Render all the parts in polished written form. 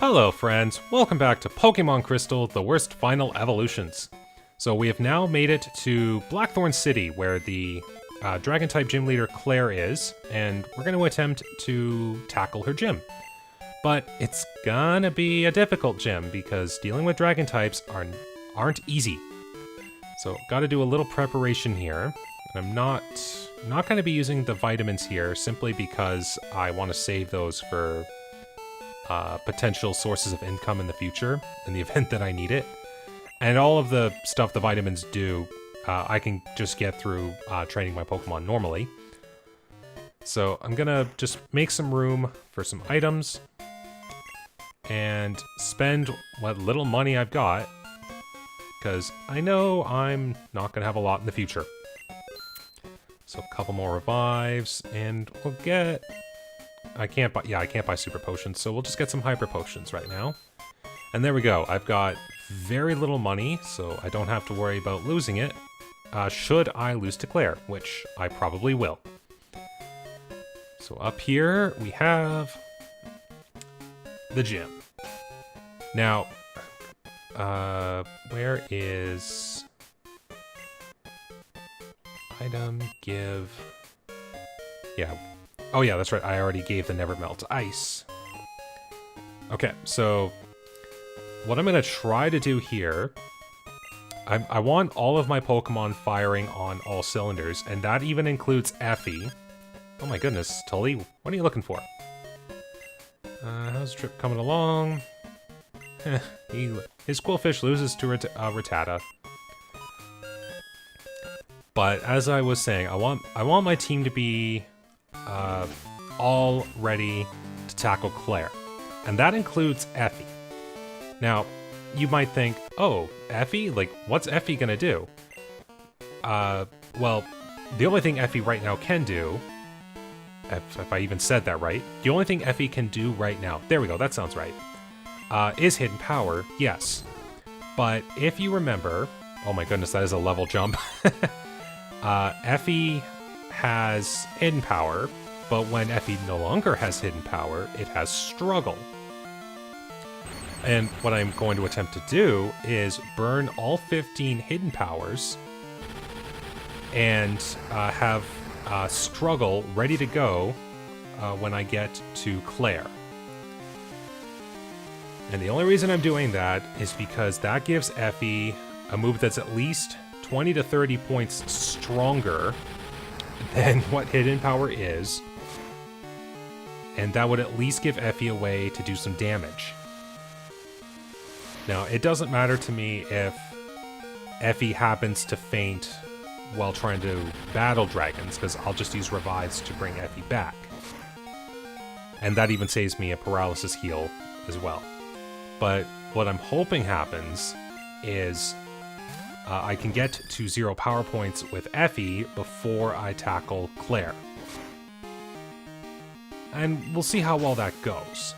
Hello friends, welcome back to Pokemon Crystal, the worst final evolutions. So we have now made it to Blackthorn City, where the Dragon-type gym leader Clair is, and we're going to attempt to tackle her gym. But it's gonna be a difficult gym, because dealing with Dragon-types aren't easy. So gotta do a little preparation here, and I'm not going to be using the vitamins here, simply because I want to save those for potential sources of income in the future, in the event that I need it. And all of the stuff the vitamins do, I can just get through training my Pokemon normally. So I'm gonna just make some room for some items, and spend what little money I've got, because I know I'm not gonna have a lot in the future. So a couple more revives, and we'll get... I can't buy super potions, so we'll just get some hyper potions right now. And there we go. I've got very little money, so I don't have to worry about losing it. Should I lose to Clair, which I probably will. So up here, we have the gym. Now, where is... Item, give... Yeah. Oh yeah, that's right, I already gave the Never Melt Ice. Okay, so what I'm gonna try to do here, I want all of my Pokemon firing on all cylinders, and that even includes Effie. Oh my goodness, Tully, what are you looking for? How's the trip coming along? His Quillfish loses to Rattata. But as I was saying, I want my team to be all ready to tackle Clair. And that includes Effie. Now, you might think, oh, Effie? Like, what's Effie gonna do? Well, the only thing Effie right now can do, if I even said that right, the only thing Effie can do right now, there we go, that sounds right, is Hidden Power, yes. But if you remember, oh my goodness, that is a level jump. Effie has Hidden Power, but when Effie no longer has Hidden Power, it has Struggle. And what I'm going to attempt to do is burn all 15 Hidden Powers and have Struggle ready to go when I get to Clair. And the only reason I'm doing that is because that gives Effie a move that's at least 20 to 30 points stronger than what Hidden Power is, and that would at least give Effie a way to do some damage. Now, it doesn't matter to me if Effie happens to faint while trying to battle dragons, because I'll just use revives to bring Effie back. And that even saves me a paralysis heal as well. But what I'm hoping happens is I can get to 0 power points with Effie before I tackle Clair. And we'll see how well that goes.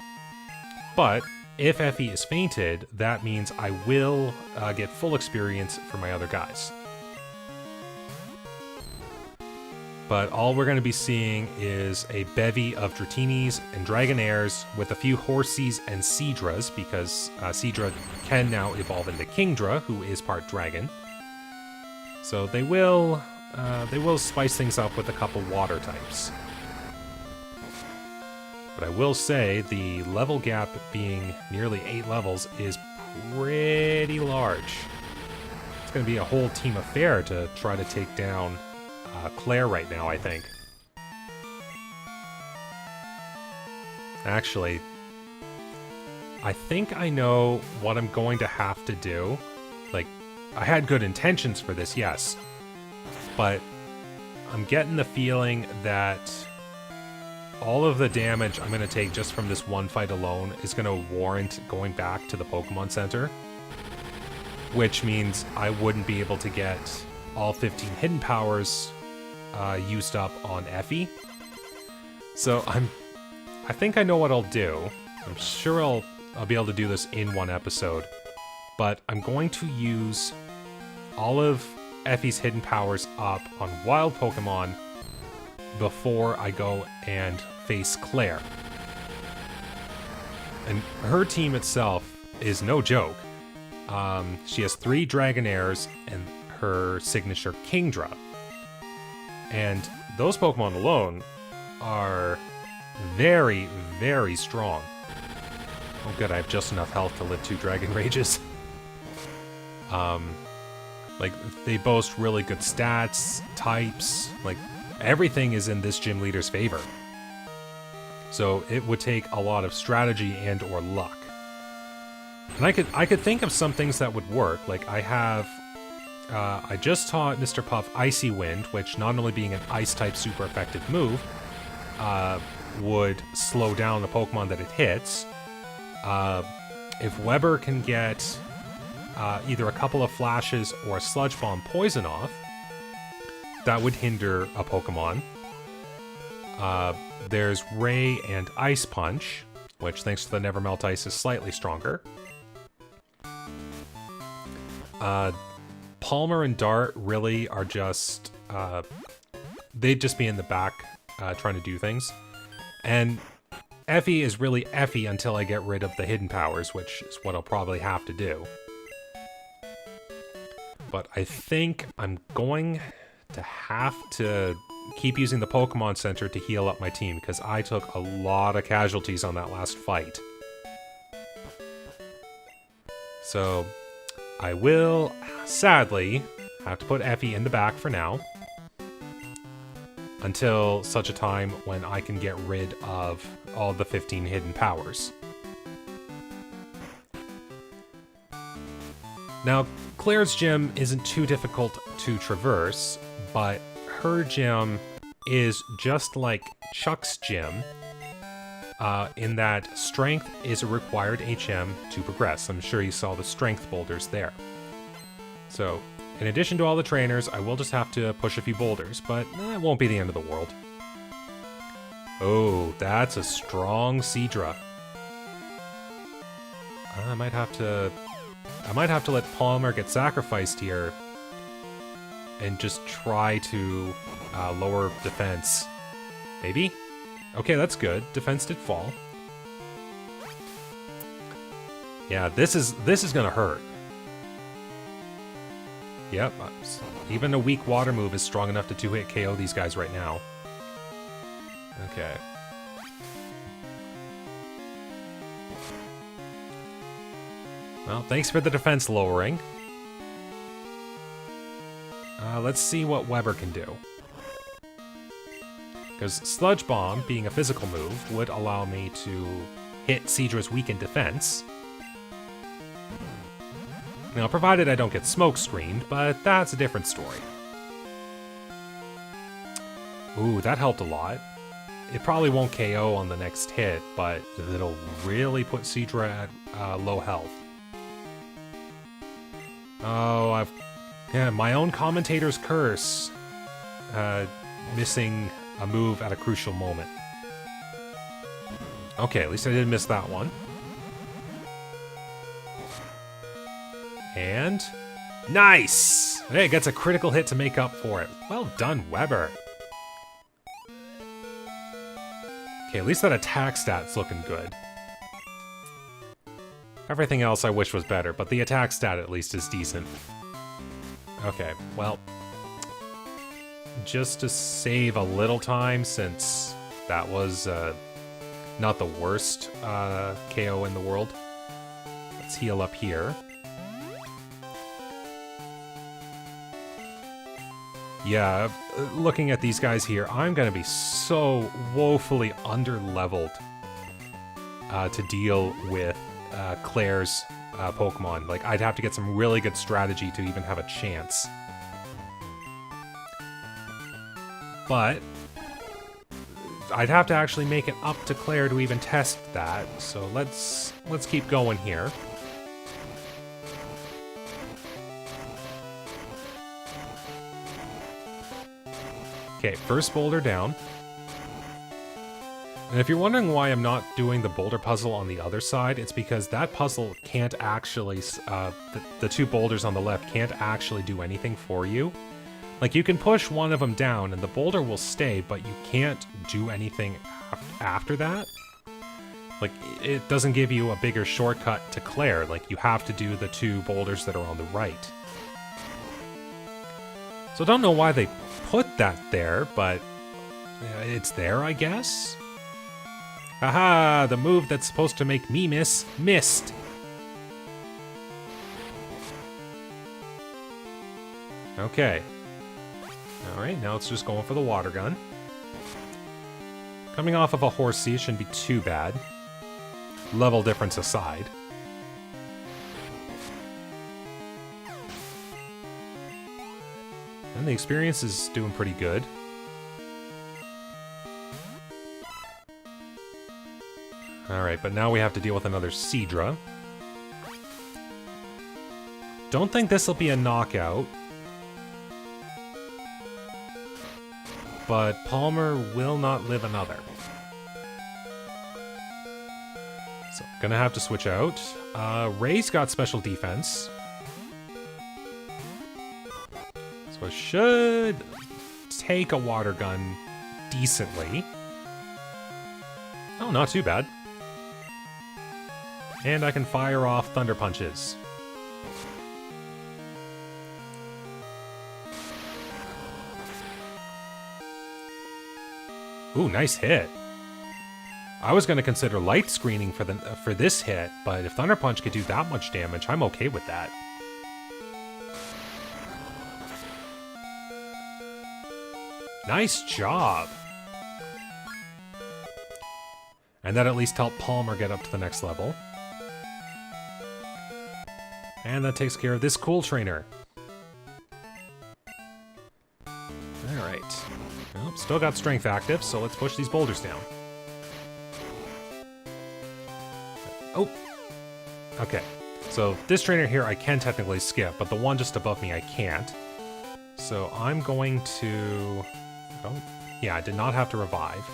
But if Effie is fainted, that means I will get full experience for my other guys. But all we're going to be seeing is a bevy of Dratinis and Dragonairs with a few Horseys and Seadras, because Seadra can now evolve into Kingdra, who is part dragon. So they will spice things up with a couple water types. But I will say the level gap being nearly 8 levels is pretty large. It's going to be a whole team affair to try to take down Clair right now, I think. Actually, I think I know what I'm going to have to do. Like, I had good intentions for this, yes, but I'm getting the feeling that all of the damage I'm going to take just from this one fight alone is going to warrant going back to the Pokemon Center, which means I wouldn't be able to get all 15 Hidden Powers used up on Effie. So I think I know what I'll do. I'm sure I'll be able to do this in one episode, but I'm going to use all of Effie's Hidden Powers up on wild Pokemon before I go and face Clair. And her team itself is no joke. She has 3 Dragonairs and her signature Kingdra. And those Pokemon alone are very, very strong. Oh good, I have just enough health to live 2 Dragon Rages. Like, they boast really good stats, types, like, everything is in this gym leader's favor. So it would take a lot of strategy and or luck. And I could think of some things that would work. Like, I just taught Mr. Puff Icy Wind, which, not only being an ice-type super effective move, would slow down the Pokemon that it hits. If Weber can get either a couple of flashes or a Sludge Bomb poison off, that would hinder a Pokemon. There's Ray and Ice Punch, which, thanks to the Never Melt Ice, is slightly stronger. Palmer and Dart really are just... they'd just be in the back trying to do things. And Effie is really Effie until I get rid of the hidden powers, which is what I'll probably have to do. But I think I'm going to have to keep using the Pokemon Center to heal up my team, because I took a lot of casualties on that last fight. So I will, sadly, have to put Effie in the back for now, until such a time when I can get rid of all the 15 hidden powers. Now, Claire's gym isn't too difficult to traverse, but her gym is just like Chuck's gym, in that strength is a required HM to progress. I'm sure you saw the strength boulders there. So, in addition to all the trainers, I will just have to push a few boulders, but it won't be the end of the world. Oh, that's a strong Seadra. I might have to let Palmer get sacrificed here and just try to lower defense. Maybe? Okay, that's good. Defense did fall. Yeah, this is gonna hurt. Yep, even a weak water move is strong enough to 2-hit KO these guys right now. Okay. Well, thanks for the defense lowering. Let's see what Weber can do. Because Sludge Bomb, being a physical move, would allow me to hit Seadra's weakened defense. Now, provided I don't get smoke screened, but that's a different story. Ooh, that helped a lot. It probably won't KO on the next hit, but it'll really put Seadra at low health. Oh, yeah, my own commentator's curse. Missing a move at a crucial moment. Okay, at least I didn't miss that one. And... nice! Hey, it gets a critical hit to make up for it. Well done, Weber. Okay, at least that attack stat's looking good. Everything else I wish was better, but the attack stat at least is decent. Okay, well... just to save a little time, since that was not the worst KO in the world, let's heal up here. Yeah, looking at these guys here, I'm gonna be so woefully under-leveled to deal with Claire's Pokemon. Like, I'd have to get some really good strategy to even have a chance. But I'd have to actually make it up to Clair to even test that, so let's keep going here. Okay, first boulder down. And if you're wondering why I'm not doing the boulder puzzle on the other side, it's because that puzzle can't actually, the 2 boulders on the left can't actually do anything for you. Like, you can push one of them down and the boulder will stay, but you can't do anything after that. Like, it doesn't give you a bigger shortcut to Clair. Like, you have to do the 2 boulders that are on the right. So I don't know why they put that there, but it's there, I guess? Haha, the move that's supposed to make me missed. Okay. Alright, now it's just going for the water gun. Coming off of a Horsea shouldn't be too bad. Level difference aside. And the experience is doing pretty good. Alright, but now we have to deal with another Seadra. Don't think this will be a knockout. But Palmer will not live another. So, gonna have to switch out. Ray's got special defense. So I should take a water gun decently. Oh, not too bad. And I can fire off Thunder Punches. Ooh, nice hit. I was going to consider light screening for this hit, but if Thunder Punch could do that much damage, I'm okay with that. Nice job. And that at least helped Palmer get up to the next level. And that takes care of this cool trainer. Alright. Well, still got strength active, so let's push these boulders down. Oh! Okay. So this trainer here I can technically skip, but the one just above me I can't. So I'm going to... Oh, yeah, I did not have to revive.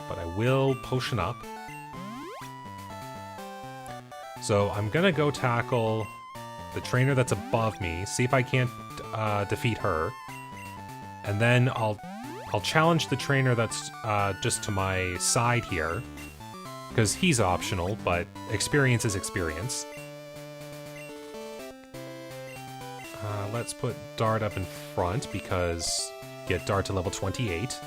But I will potion up. So I'm gonna go tackle the trainer that's above me, see if I can't defeat her. And then I'll challenge the trainer that's just to my side here, because he's optional, but experience is experience. Let's put Dart up in front, because get Dart to level 28.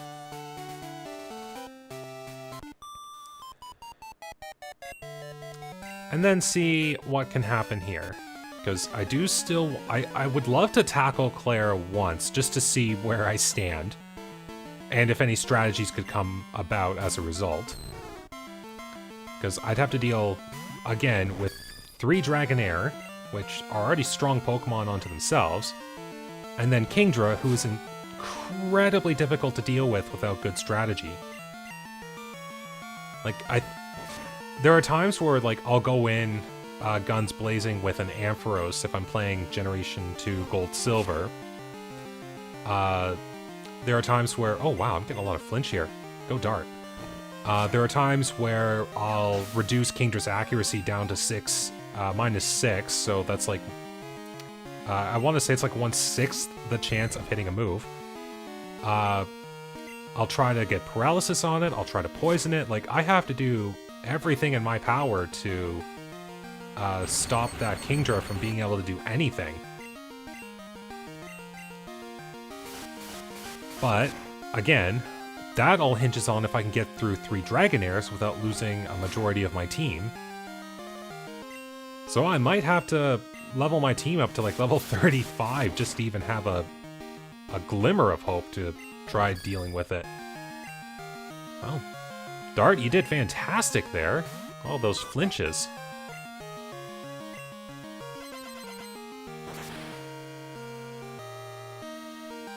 And then see what can happen here. Because I do still... I would love to tackle Clair once, just to see where I stand. And if any strategies could come about as a result. Because I'd have to deal, again, with 3 Dragonair, which are already strong Pokemon onto themselves. And then Kingdra, who is incredibly difficult to deal with without good strategy. Like, there are times where, like, I'll go in guns blazing with an Ampharos if I'm playing Generation 2 Gold Silver. There are times where... Oh, wow, I'm getting a lot of flinch here. Go Dart. There are times where I'll reduce Kingdra's accuracy down to -6, so that's like... I want to say it's like 1/6 the chance of hitting a move. I'll try to get paralysis on it, I'll try to poison it. Like, I have to do everything in my power to stop that Kingdra from being able to do anything. But, again, that all hinges on if I can get through 3 Dragonairs without losing a majority of my team. So I might have to level my team up to like level 35 just to even have a glimmer of hope to try dealing with it. Well, Dart, you did fantastic there. All those flinches.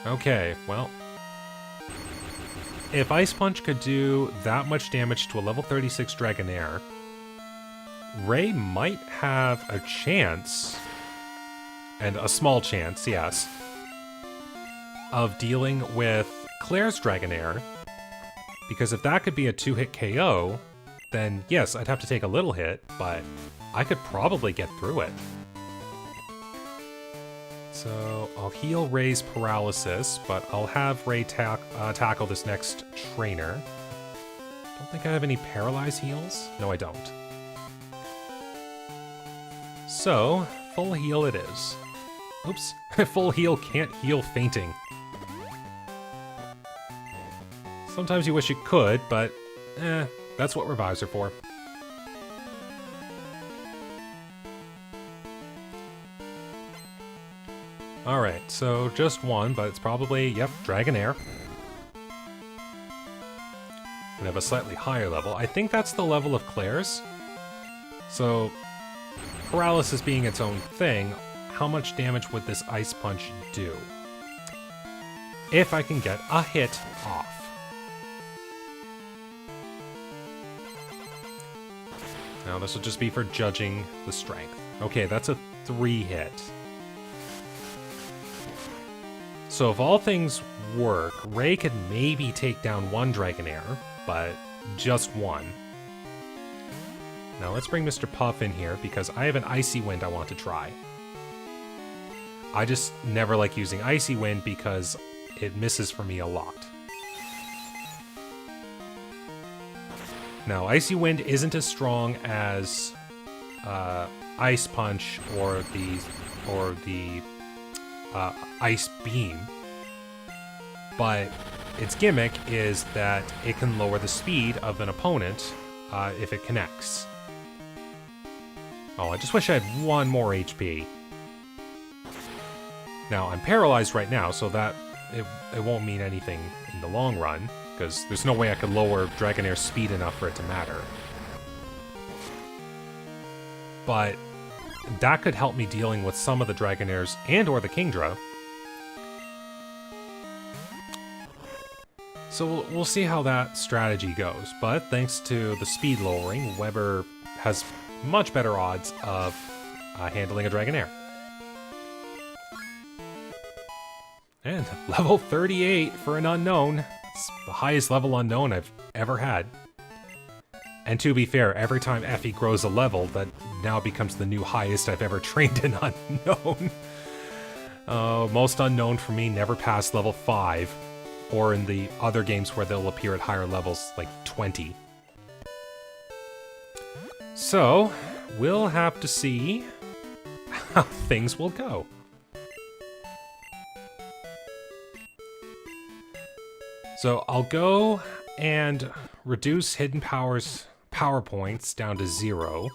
Okay, well... If Ice Punch could do that much damage to a level 36 Dragonair, Ray might have a chance, and a small chance, yes, of dealing with Clair's Dragonair, because if that could be a 2-hit KO, then yes, I'd have to take a little hit, but I could probably get through it. So I'll heal Ray's paralysis, but I'll have Ray tackle this next trainer. Don't think I have any paralyze heals. No, I don't. So, full heal it is. Oops. Full heal can't heal fainting. Sometimes you wish you could, but that's what revives are for. Alright, so just one, but it's probably, yep, Dragonair. And have a slightly higher level. I think that's the level of Clair's. So, paralysis being its own thing, how much damage would this Ice Punch do? If I can get a hit off. Now this will just be for judging the strength. Okay, that's a 3-hit. So if all things work, Ray could maybe take down one Dragonair, but just one. Now let's bring Mr. Puff in here because I have an Icy Wind I want to try. I just never like using Icy Wind because it misses for me a lot. Now, Icy Wind isn't as strong as Ice Punch or the Ice Beam, but its gimmick is that it can lower the speed of an opponent if it connects. Oh, I just wish I had one more HP. Now, I'm paralyzed right now, so that it won't mean anything in the long run, because there's no way I could lower Dragonair's speed enough for it to matter. But that could help me dealing with some of the Dragonairs and or the Kingdra. So we'll see how that strategy goes, but thanks to the speed lowering, Weber has much better odds of handling a Dragonair. And level 38 for an unknown. It's the highest level unknown I've ever had. And to be fair, every time Effie grows a level, that now becomes the new highest I've ever trained in unknown. Most unknown for me never passed level 5, or in the other games where they'll appear at higher levels, like 20. So, we'll have to see how things will go. So I'll go and reduce Hidden Power's power points down to 0,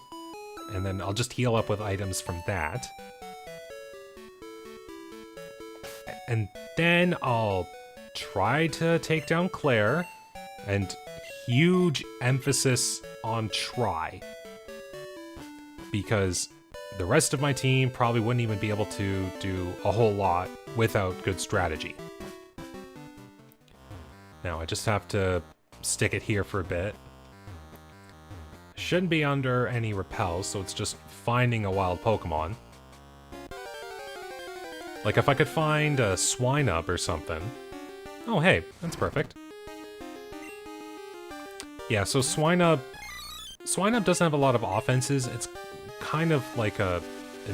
and then I'll just heal up with items from that. And then I'll try to take down Clair, and huge emphasis on try. Because the rest of my team probably wouldn't even be able to do a whole lot without good strategy. Now, I just have to stick it here for a bit. Shouldn't be under any repels, so it's just finding a wild Pokemon. Like if I could find a Swinub or something. Oh, hey, that's perfect. Yeah, so Swinub doesn't have a lot of offenses. It's kind of like an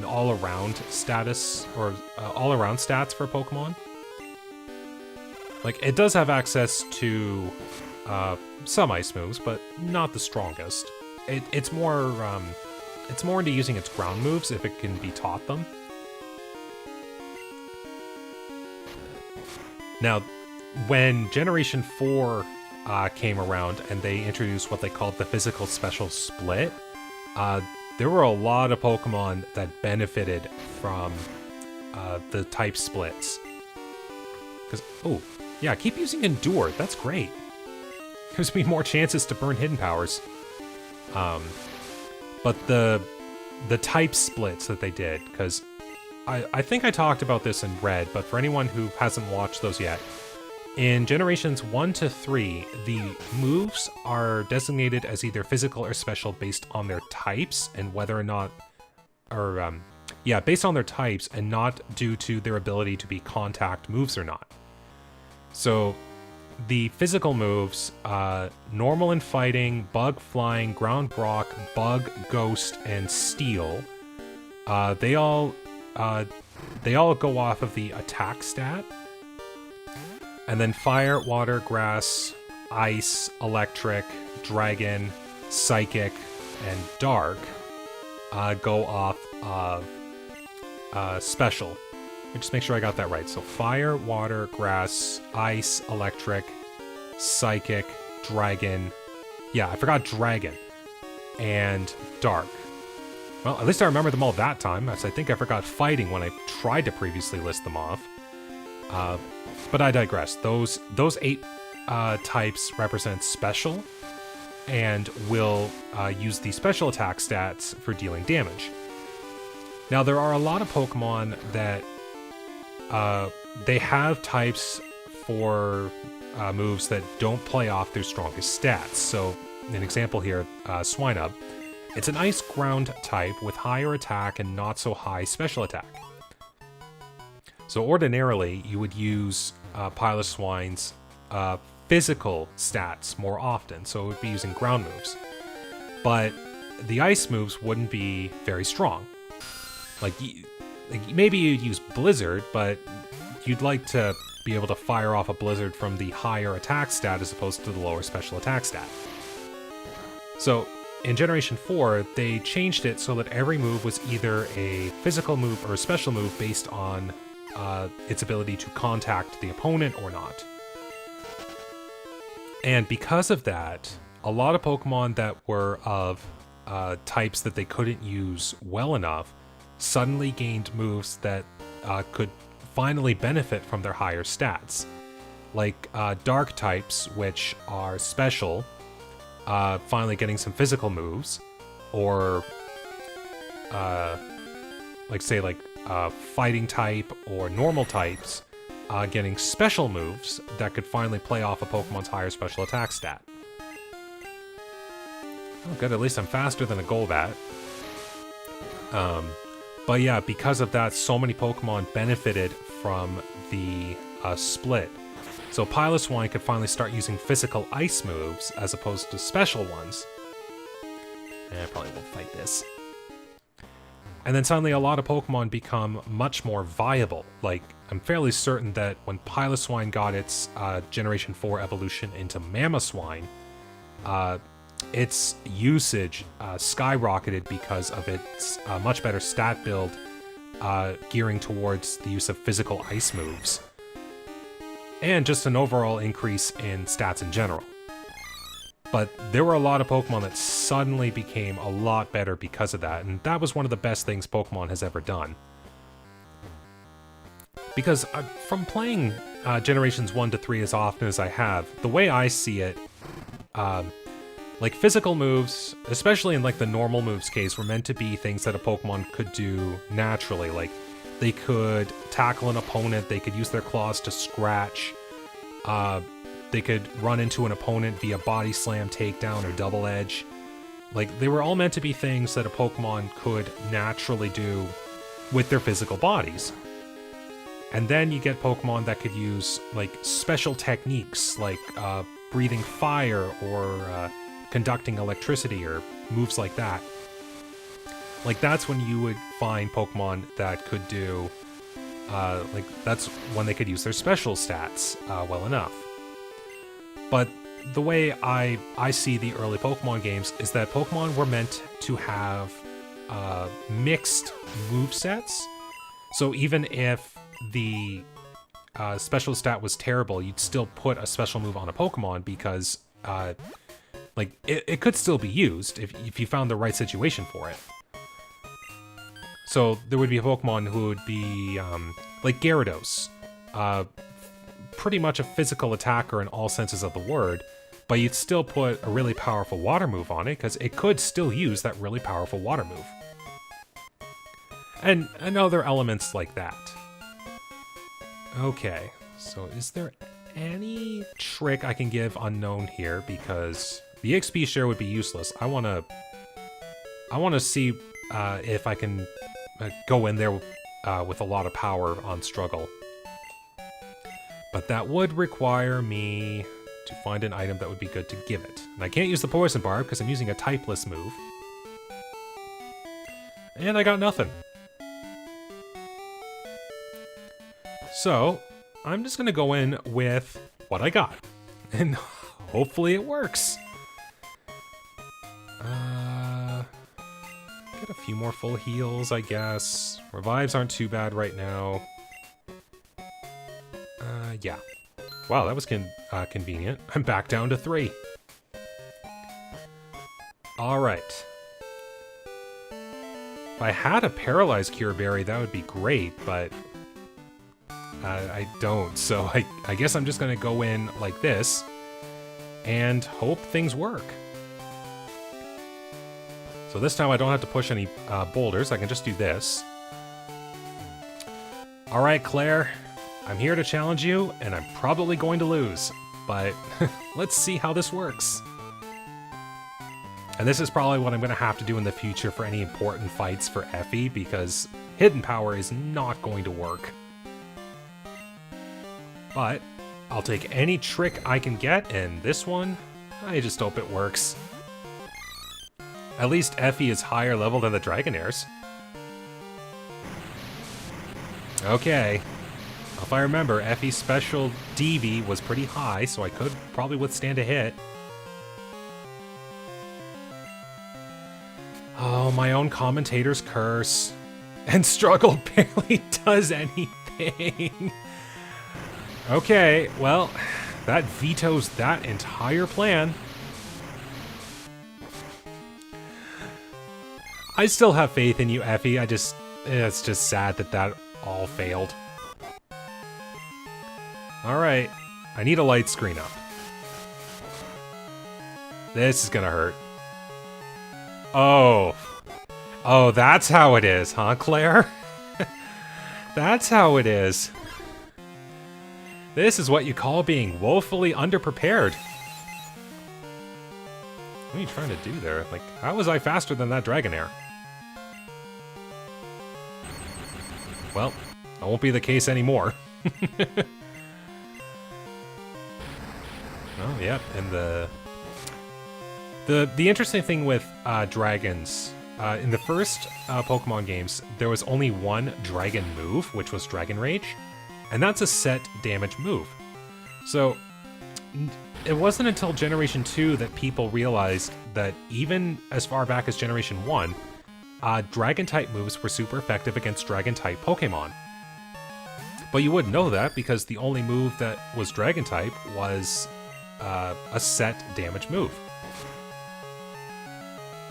all-around status, or all-around stats for Pokemon. Like, it does have access to some ice moves, but not the strongest. It's more into using its ground moves if it can be taught them. Now, when Generation 4 came around and they introduced what they called the Physical Special Split, there were a lot of Pokemon that benefited from the type splits. Because, oh, yeah, keep using Endure. That's great. Gives me more chances to burn Hidden Powers. But the type splits that they did, because I think I talked about this in Red, but for anyone who hasn't watched those yet, in Generations 1 to 3, the moves are designated as either physical or special based on their types and whether or not, or, yeah, based on their types and not due to their ability to be contact moves or not. So, the physical moves, Normal and Fighting, Bug, Flying, Ground, Rock, Bug, Ghost, and Steel, they all go off of the attack stat. And then Fire, Water, Grass, Ice, Electric, Dragon, Psychic, and Dark go off of Special. Let me just make sure I got that right. So Fire, Water, Grass, Ice, Electric, Psychic, Dragon. Yeah, I forgot Dragon. And Dark. Well, at least I remember them all that time, as I think I forgot Fighting when I tried to previously list them off. But I digress. Those 8 types represent Special, and will use the special attack stats for dealing damage. Now, there are a lot of Pokemon that they have types for moves that don't play off their strongest stats. So, an example here, Swinub. It's an Ice Ground type with higher attack and not so high special attack. So ordinarily, you would use Piloswine's physical stats more often, so it would be using ground moves. But the ice moves wouldn't be very strong. Like maybe you'd use Blizzard, but you'd like to be able to fire off a Blizzard from the higher attack stat as opposed to the lower special attack stat. So in Generation 4, they changed it so that every move was either a physical move or a special move based on its ability to contact the opponent or not. And because of that, a lot of Pokemon that were of types that they couldn't use well enough suddenly gained moves that could finally benefit from their higher stats. Like Dark types, which are special, finally getting some physical moves, or Fighting type or Normal types getting special moves that could finally play off a Pokemon's higher special attack stat. Oh good, at least I'm faster than a Golbat. But yeah, because of that, so many Pokemon benefited from the split. So Piloswine could finally start using physical ice moves as opposed to special ones. And I probably won't fight this. And then suddenly a lot of Pokemon become much more viable. Like, I'm fairly certain that when Piloswine got its Generation 4 evolution into Mamoswine, its usage skyrocketed because of its much better stat build gearing towards the use of physical ice moves. And just an overall increase in stats in general. But there were a lot of Pokemon that suddenly became a lot better because of that, and that was one of the best things Pokemon has ever done. Because from playing Generations 1 to 3 as often as I have, the way I see it, like physical moves, especially in like the normal moves case, were meant to be things that a Pokemon could do naturally. Like they could tackle an opponent, they could use their claws to scratch, they could run into an opponent via body slam, takedown, or double edge. Like, they were all meant to be things that a Pokemon could naturally do with their physical bodies. And then you get Pokemon that could use, like, special techniques, like breathing fire or conducting electricity or moves like that. Like, that's when you would find Pokemon that could do, that's when they could use their special stats well enough. But the way I see the early Pokemon games is that Pokemon were meant to have mixed movesets. So even if the special stat was terrible, you'd still put a special move on a Pokemon because it could still be used if you found the right situation for it. So there would be a Pokemon who would be like Gyarados. Pretty much a physical attacker in all senses of the word, but you'd still put a really powerful water move on it because it could still use that really powerful water move. And other elements like that. Okay, so is there any trick I can give Unknown here? Because the XP share would be useless. I want to see if I can go in there with a lot of power on Struggle. But that would require me to find an item that would be good to give it. And I can't use the Poison Barb because I'm using a typeless move. And I got nothing. So, I'm just going to go in with what I got. And hopefully it works. Get a few more full heals, I guess. Revives aren't too bad right now. Yeah. Wow, that was convenient. I'm back down to 3. Alright. If I had a Paralyzed Cure Berry, that would be great, but I don't. So I guess I'm just going to go in like this and hope things work. So this time I don't have to push any boulders. I can just do this. Alright, Clair. I'm here to challenge you, and I'm probably going to lose. But let's see how this works. And this is probably what I'm going to have to do in the future for any important fights for Effie, because Hidden Power is not going to work. But I'll take any trick I can get, and this one, I just hope it works. At least Effie is higher level than the Dragonairs. Okay. If I remember, Effie's special DV was pretty high, so I could probably withstand a hit. Oh, my own commentator's curse. And struggle barely does anything. Okay, well, that vetoes that entire plan. I still have faith in you, Effie. It's just sad that that all failed. Alright, I need a light screen up. This is gonna hurt. Oh. Oh, that's how it is, huh, Clair? That's how it is. This is what you call being woefully underprepared. What are you trying to do there? Like, how was I faster than that Dragonair? Well, that won't be the case anymore. Oh, yeah, and the interesting thing with dragons, in the first Pokemon games, there was only one dragon move, which was Dragon Rage, and that's a set damage move. So, it wasn't until Generation 2 that people realized that even as far back as Generation 1, Dragon-type moves were super effective against Dragon-type Pokemon. But you wouldn't know that because the only move that was Dragon-type was a set damage move.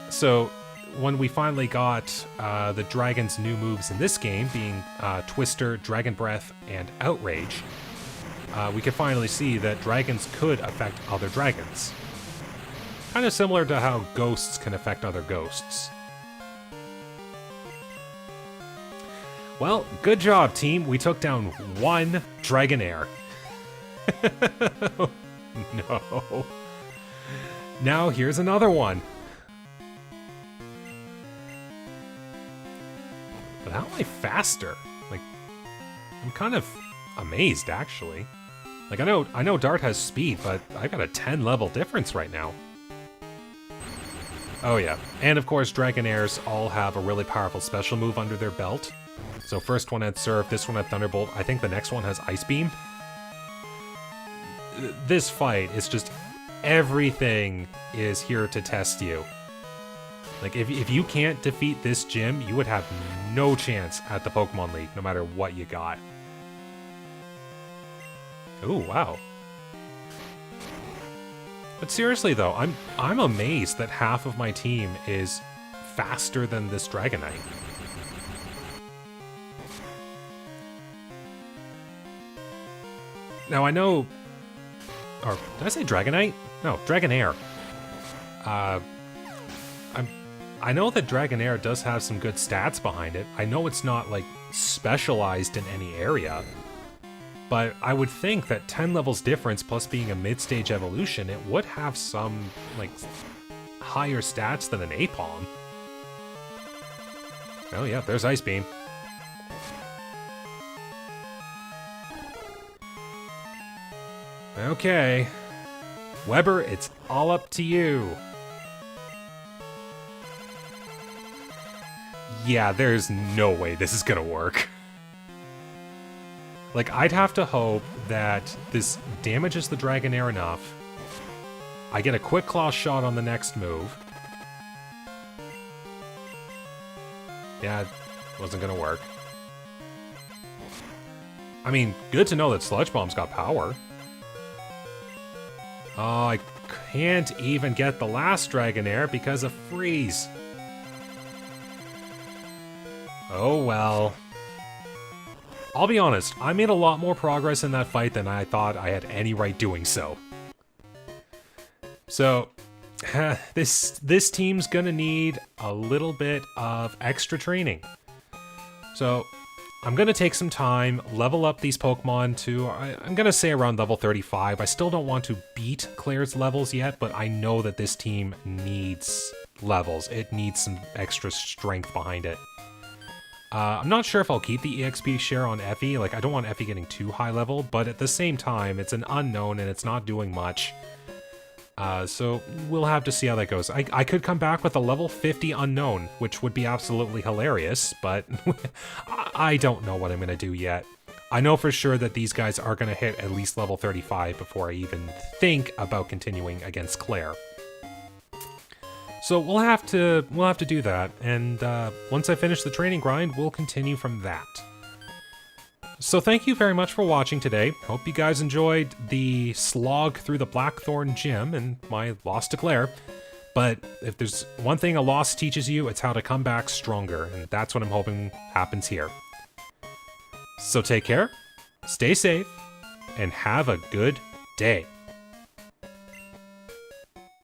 So when we finally got the dragon's new moves in this game, being Twister, Dragon Breath, and Outrage, we could finally see that dragons could affect other dragons. Kind of similar to how ghosts can affect other ghosts. Well, good job, team. We took down one Dragonair. No. Now here's another one. But how am I faster? Like, I'm kind of amazed, actually. Like, I know Dart has speed, but I've got a 10 level difference right now. Oh yeah, and of course Dragonairs all have a really powerful special move under their belt. So first one had Surf, this one had Thunderbolt, I think the next one has Ice Beam. This fight is just, everything is here to test you. Like, if you can't defeat this gym, you would have no chance at the Pokemon League, no matter what you got. Ooh, wow. But seriously though, I'm amazed that half of my team is faster than this Dragonite. Now I know, or did I say Dragonite? No, Dragonair. I know that Dragonair does have some good stats behind it. I know it's not like specialized in any area, but I would think that 10 levels difference plus being a mid-stage evolution, it would have some like higher stats than an Apom. Oh yeah, there's Ice Beam. Okay. Weber, it's all up to you. Yeah, there's no way this is gonna work. Like, I'd have to hope that this damages the Dragonair enough. I get a Quick Claw shot on the next move. Yeah, it wasn't gonna work. I mean, good to know that Sludge Bomb's got power. Oh, I can't even get the last Dragonair because of freeze. Oh well. I'll be honest, I made a lot more progress in that fight than I thought I had any right doing so. So, this team's gonna need a little bit of extra training. So, I'm gonna take some time, level up these Pokemon to, I'm gonna say around level 35. I still don't want to beat Claire's levels yet, but I know that this team needs levels. It needs some extra strength behind it. I'm not sure if I'll keep the EXP share on Effie. Like, I don't want Effie getting too high level, but at the same time, it's an unknown and it's not doing much. So we'll have to see how that goes. I could come back with a level 50 unknown, which would be absolutely hilarious, but I don't know what I'm going to do yet. I know for sure that these guys are going to hit at least level 35 before I even think about continuing against Clair. So we'll have to do that, and once I finish the training grind, we'll continue from that. So thank you very much for watching today. Hope you guys enjoyed the slog through the Blackthorn Gym and my loss to Clair. But if there's one thing a loss teaches you, it's how to come back stronger, and that's what I'm hoping happens here. So take care, stay safe, and have a good day.